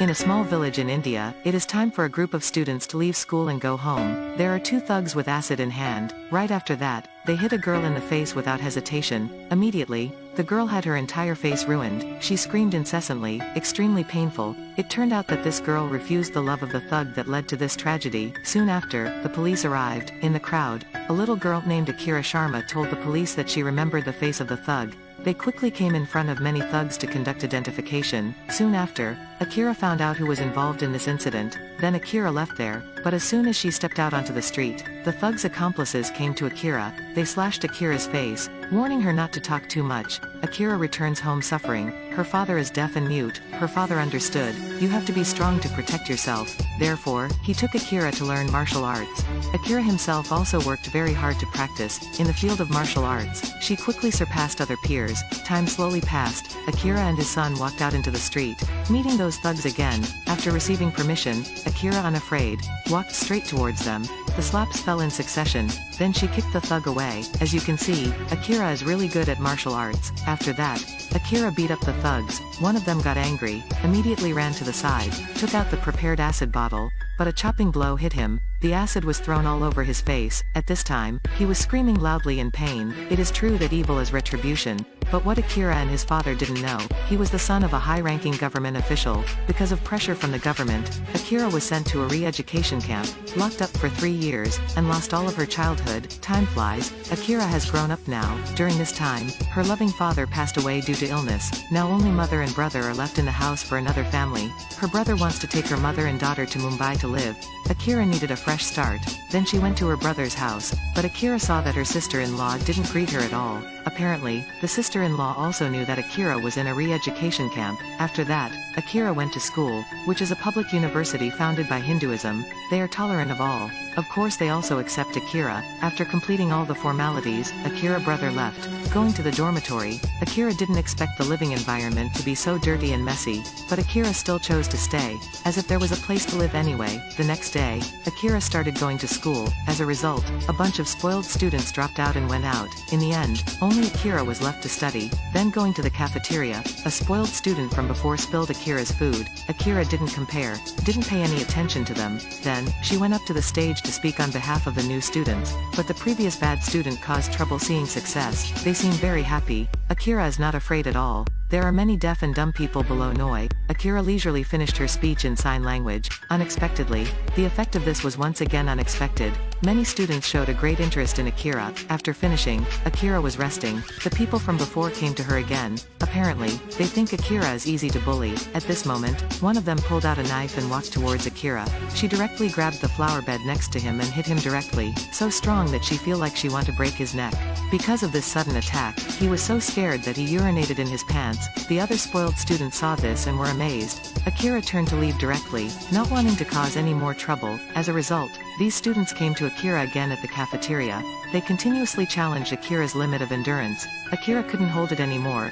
In a small village in India, it is time for a group of students to leave school and go home. There are two thugs with acid in hand. Right after that, they hit a girl in the face without hesitation. Immediately, the girl had her entire face ruined. She screamed incessantly, extremely painful. It turned out that this girl refused the love of the thug that led to this tragedy. Soon after, the police arrived. In the crowd, a little girl named Akira Sharma told the police that she remembered the face of the thug. They quickly came in front of many thugs to conduct identification. Soon after, Akira found out who was involved in this incident. Then Akira left there, but as soon as she stepped out onto the street, the thug's accomplices came to Akira. They slashed Akira's face, warning her not to talk too much. Akira returns home suffering. Her father is deaf and mute. Her father understood. You have to be strong to protect yourself. Therefore, he took Akira to learn martial arts. Akira himself also worked very hard to practice. In the field of martial arts, she quickly surpassed other peers. Time slowly passed. Akira and his son walked out into the street, meeting those thugs again. After receiving permission, Akira, unafraid, walked straight towards them. The slaps fell in succession. Then she kicked the thug away. As you can see, Akira is really good at martial arts. After that, Akira beat up the thugs. One of them got angry, immediately ran to the side, took out the prepared acid bottle, but a chopping blow hit him. The acid was thrown all over his face. At this time, he was screaming loudly in pain. It is true that evil is retribution, but what Akira and his father didn't know, he was the son of a high-ranking government official. Because of pressure from the government, Akira was sent to a re-education camp, locked up for 3 years, and lost all of her childhood. Time flies. Akira has grown up now. During this time, her loving father passed away due to illness. Now only mother and brother are left in the house for another family. Her brother wants to take her mother and daughter to Mumbai to live. Akira needed a fresh start. Then she went to her brother's house, but Akira saw that her sister-in-law didn't greet her at all. Apparently, the sister-in-law also knew that Akira was in a re-education camp. After that, Akira went to school, which is a public university founded by Hinduism. They are tolerant of all. Of course they also accept Akira. After completing all the formalities, Akira's brother left. Going to the dormitory, Akira didn't expect the living environment to be so dirty and messy, but Akira still chose to stay, as if there was a place to live anyway. The next day, Akira started going to school. As a result, a bunch of spoiled students dropped out and went out. In the end, only Akira was left to study. Then going to the cafeteria, a spoiled student from before spilled Akira's food. Akira didn't pay any attention to them. Then, she went up to the stage to speak on behalf of the new students, but the previous bad student caused trouble seeing success. They seem very happy. Akira is not afraid at all. There are many deaf and dumb people below Noi. Akira leisurely finished her speech in sign language. Unexpectedly, the effect of this was once again unexpected. Many students showed a great interest in Akira. After finishing, Akira was resting. The people from before came to her again. Apparently, they think Akira is easy to bully. At this moment, one of them pulled out a knife and walked towards Akira. She directly grabbed the flower bed next to him and hit him directly, so strong that she feel like she want to break his neck. Because of this sudden attack, he was so scared that he urinated in his pants. The other spoiled students saw this and were amazed. Akira turned to leave directly, not wanting to cause any more trouble. As a result, these students came to Akira again at the cafeteria. They continuously challenged Akira's limit of endurance. Akira couldn't hold it anymore.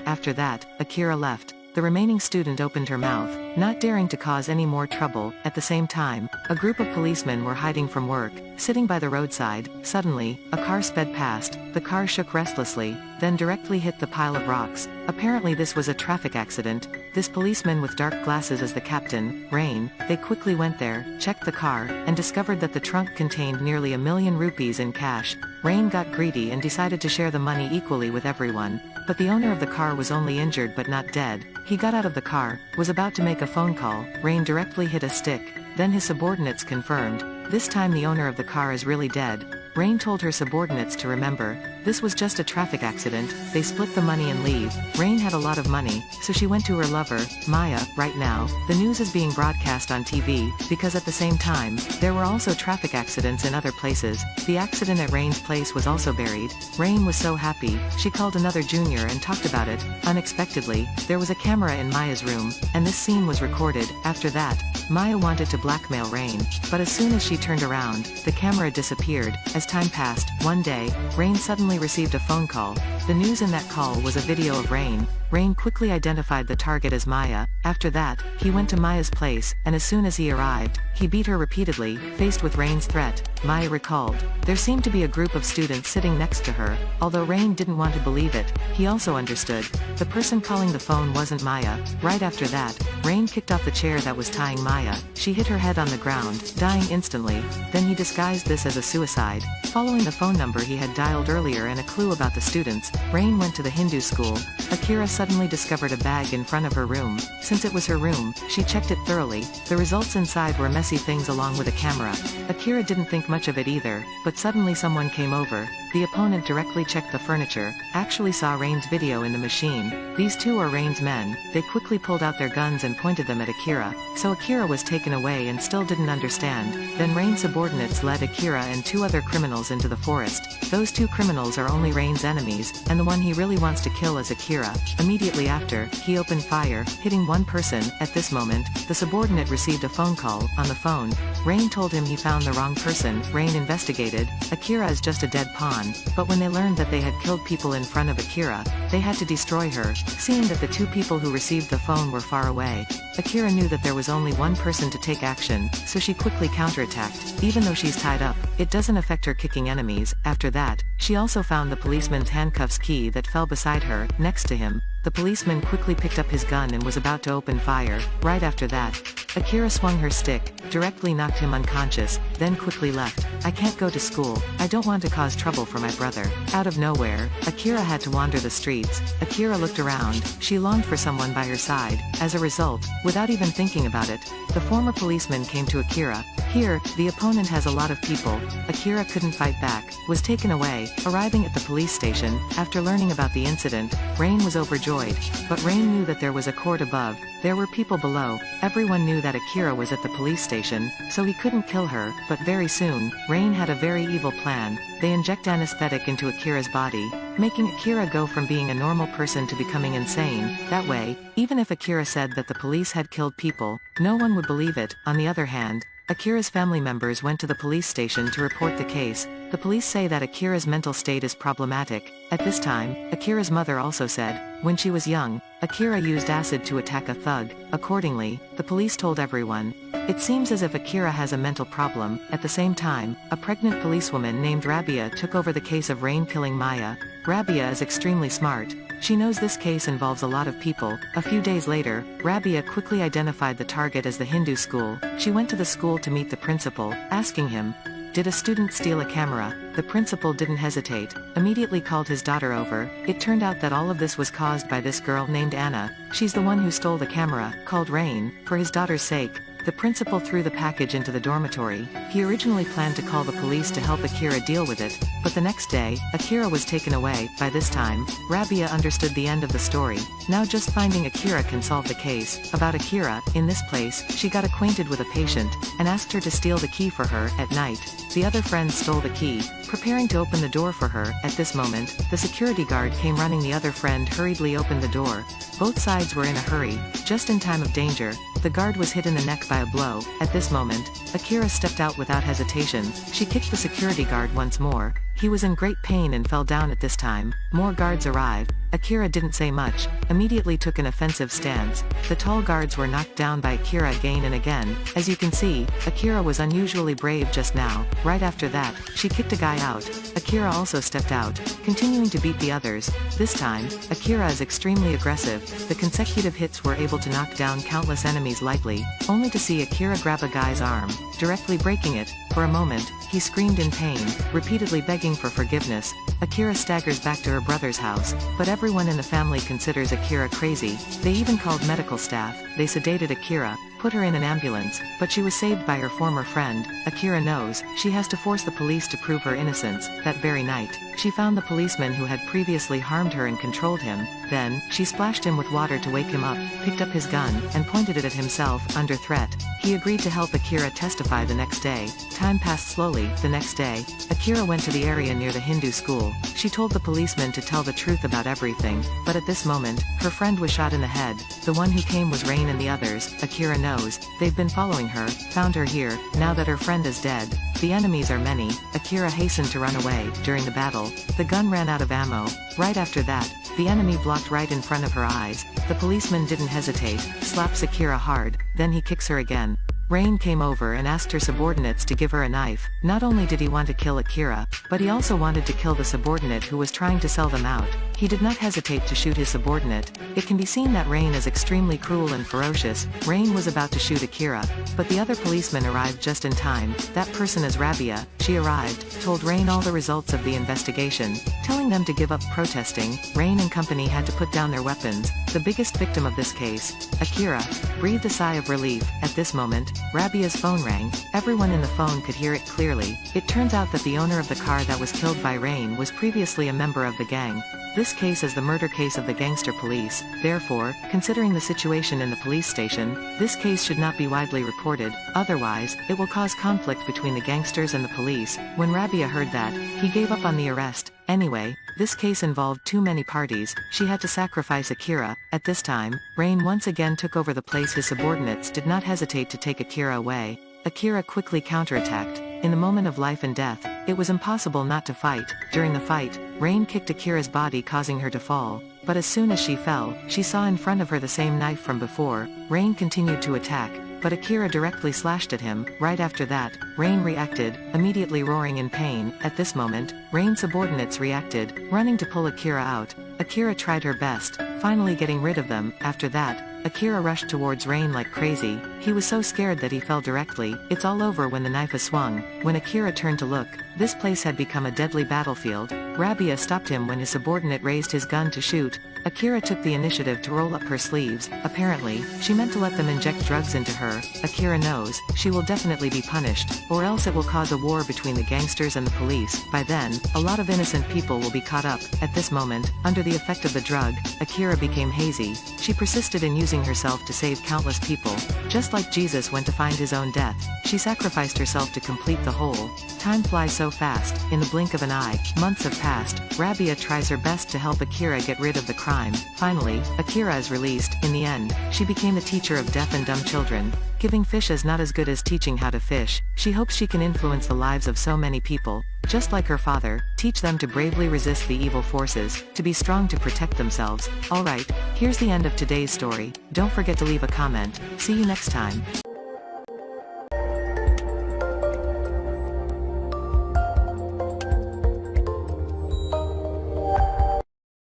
After that, Akira left. The remaining student opened her mouth, not daring to cause any more trouble. At the same time, a group of policemen were hiding from work, sitting by the roadside. Suddenly, a car sped past. The car shook restlessly, then directly hit the pile of rocks. Apparently this was a traffic accident. This policeman with dark glasses is the captain, Rain. They quickly went there, checked the car, and discovered that the trunk contained nearly 1,000,000 rupees in cash. Rain got greedy and decided to share the money equally with everyone. But the owner of the car was only injured but not dead. He got out of the car, was about to make a phone call. Rain directly hit a stick. Then his subordinates confirmed. This time the owner of the car is really dead. Rain told her subordinates to remember, this was just a traffic accident. They split the money and leave. Rain had a lot of money, so she went to her lover, Maya. Right now, the news is being broadcast on TV, because at the same time, there were also traffic accidents in other places. The accident at Rain's place was also buried. Rain was so happy, she called another junior and talked about it. Unexpectedly, there was a camera in Maya's room, and this scene was recorded. After that, Maya wanted to blackmail Rain, but as soon as she turned around, the camera disappeared. As time passed, one day, Rain suddenly received a phone call. The news in that call was a video of Rain. Rain quickly identified the target as Maya. After that, he went to Maya's place, and as soon as he arrived, he beat her repeatedly. Faced with Rain's threat, Maya recalled. There seemed to be a group of students sitting next to her. Although Rain didn't want to believe it, he also understood. The person calling the phone wasn't Maya. Right after that, Rain kicked off the chair that was tying Maya. She hit her head on the ground, dying instantly. Then he disguised this as a suicide. Following the phone number he had dialed earlier and a clue about the students, Rain went to the Hindu school. Akira suddenly discovered a bag in front of her room. Since it was her room, she checked it thoroughly. The results inside were messy things along with a camera. Akira didn't think much of it either, but suddenly someone came over. The opponent directly checked the furniture, actually saw Rain's video in the machine. These two are Rain's men. They quickly pulled out their guns and pointed them at Akira. So Akira was taken away and still didn't understand. Then Rain's subordinates led Akira and two other criminals into the forest. Those two criminals are only Rain's enemies, and the one he really wants to kill is Akira. Immediately after, he opened fire, hitting one person. At this moment, the subordinate received a phone call. On the phone, Rain told him he found the wrong person. Rain investigated. Akira is just a dead pawn. But when they learned that they had killed people in front of Akira, they had to destroy her. Seeing that the two people who received the phone were far away, Akira knew that there was only one person to take action, so she quickly counterattacked. Even though she's tied up, it doesn't affect her kicking enemies. After that, she also found the policeman's handcuffs key that fell beside her. Next to him, the policeman quickly picked up his gun and was about to open fire. Right after that, Akira swung her stick, directly knocked him unconscious, then quickly left. I can't go to school. I don't want to cause trouble for my brother. Out of nowhere, Akira had to wander the streets. Akira looked around. She longed for someone by her side. As a result, without even thinking about it, the former policeman came to Akira. Here, the opponent has a lot of people. Akira couldn't fight back, was taken away. Arriving at the police station, after learning about the incident, Rain was overjoyed. But Rain knew that there was a court above. There were people below. Everyone knew that Akira was at the police station, so he couldn't kill her. But very soon, Rain had a very evil plan. They inject anesthetic into Akira's body, making Akira go from being a normal person to becoming insane. That way, even if Akira said that the police had killed people, no one would believe it. On the other hand, Akira's family members went to the police station to report the case. The police say that Akira's mental state is problematic. At this time, Akira's mother also said, when she was young, Akira used acid to attack a thug. Accordingly, the police told everyone. It seems as if Akira has a mental problem. At the same time, a pregnant policewoman named Rabia took over the case of Rain killing Maya. Rabia is extremely smart. She knows this case involves a lot of people. A few days later, Rabia quickly identified the target as the Hindu school. She went to the school to meet the principal, asking him, did a student steal a camera? The principal didn't hesitate, immediately called his daughter over. It turned out that all of this was caused by this girl named Anna. She's the one who stole the camera, called Rain, for his daughter's sake. The principal threw the package into the dormitory. He originally planned to call the police to help Akira deal with it, but the next day, Akira was taken away. By this time, Rabia understood the end of the story. Now just finding Akira can solve the case. About Akira, in this place, she got acquainted with a patient, and asked her to steal the key for her. At night, the other friend stole the key, preparing to open the door for her. At this moment, the security guard came running. The other friend hurriedly opened the door. Both sides were in a hurry. Just in time of danger, the guard was hit in the neck by a blow. At this moment, Akira stepped out without hesitation. She kicked the security guard once more. He was in great pain and fell down. At this time, more guards arrived. Akira didn't say much, immediately took an offensive stance. The tall guards were knocked down by Akira again and again. As you can see, Akira was unusually brave just now. Right after that, she kicked a guy out. Akira also stepped out, continuing to beat the others. This time, Akira is extremely aggressive. The consecutive hits were able to knock down countless enemies lightly, only to see Akira grab a guy's arm, directly breaking it. For a moment, he screamed in pain, repeatedly begging for forgiveness. Akira staggers back to her brother's house, but everyone in the family considers Akira crazy. They even called medical staff. They sedated Akira, put her in an ambulance, but she was saved by her former friend. Akira knows she has to force the police to prove her innocence. That very night, she found the policeman who had previously harmed her and controlled him. Then, she splashed him with water to wake him up, picked up his gun, and pointed it at himself. Under threat, he agreed to help Akira testify the next day. Time passed slowly. The next day, Akira went to the area near the Hindu school. She told the policeman to tell the truth about everything, but at this moment, her friend was shot in the head. The one who came was Rain and the others. Akira knows they've been following her, found her here. Now that her friend is dead, The enemies are many. Akira hastened to run away. During the battle, the gun ran out of ammo. Right after that, the enemy blocked right in front of her eyes. The policeman didn't hesitate, slaps Akira hard, then he kicks her again. Rain came over and asked her subordinates to give her a knife. Not only did he want to kill Akira, but he also wanted to kill the subordinate who was trying to sell them out. He did not hesitate to shoot his subordinate. It can be seen that Rain is extremely cruel and ferocious. Rain was about to shoot Akira, but the other policeman arrived just in time. That person is Rabia. She arrived, told Rain all the results of the investigation, telling them to give up protesting. Rain and company had to put down their weapons. The biggest victim of this case, Akira, breathed a sigh of relief. At this moment, Rabia's phone rang. Everyone in the phone could hear it clearly. It turns out that the owner of the car that was killed by Rain was previously a member of the gang. This case is the murder case of the gangster police. Therefore, considering the situation in the police station, this case should not be widely reported, otherwise, it will cause conflict between the gangsters and the police. When Rabia heard that, he gave up on the arrest. Anyway, this case involved too many parties. She had to sacrifice Akira. At this time, Rain once again took over the place. His subordinates did not hesitate to take Akira away. Akira quickly counterattacked. In the moment of life and death, it was impossible not to fight. During the fight, Rain kicked Akira's body, causing her to fall. But as soon as she fell, she saw in front of her the same knife from before. Rain continued to attack, but Akira directly slashed at him. Right after that, Rain reacted, immediately roaring in pain. At this moment, Rain's subordinates reacted, running to pull Akira out. Akira tried her best, finally getting rid of them. After that, Akira rushed towards Rain like crazy. He was so scared that he fell directly. It's all over when the knife is swung. When Akira turned to look, this place had become a deadly battlefield. Rabia stopped him when his subordinate raised his gun to shoot. Akira took the initiative to roll up her sleeves. Apparently, she meant to let them inject drugs into her. Akira knows, she will definitely be punished, or else it will cause a war between the gangsters and the police. By then, a lot of innocent people will be caught up. At this moment, under the effect of the drug, Akira became hazy. She persisted in using herself to save countless people. Just like Jesus went to find his own death, she sacrificed herself to complete the whole. Time flies so fast. In the blink of an eye, months have passed. Rabia tries her best to help Akira get rid of the crime. Finally, Akira is released. In the end, she became the teacher of deaf and dumb children. Giving fish is not as good as teaching how to fish. She hopes she can influence the lives of so many people. Just like her father, teach them to bravely resist the evil forces, to be strong to protect themselves. Alright, here's the end of today's story. Don't forget to leave a comment. See you next time.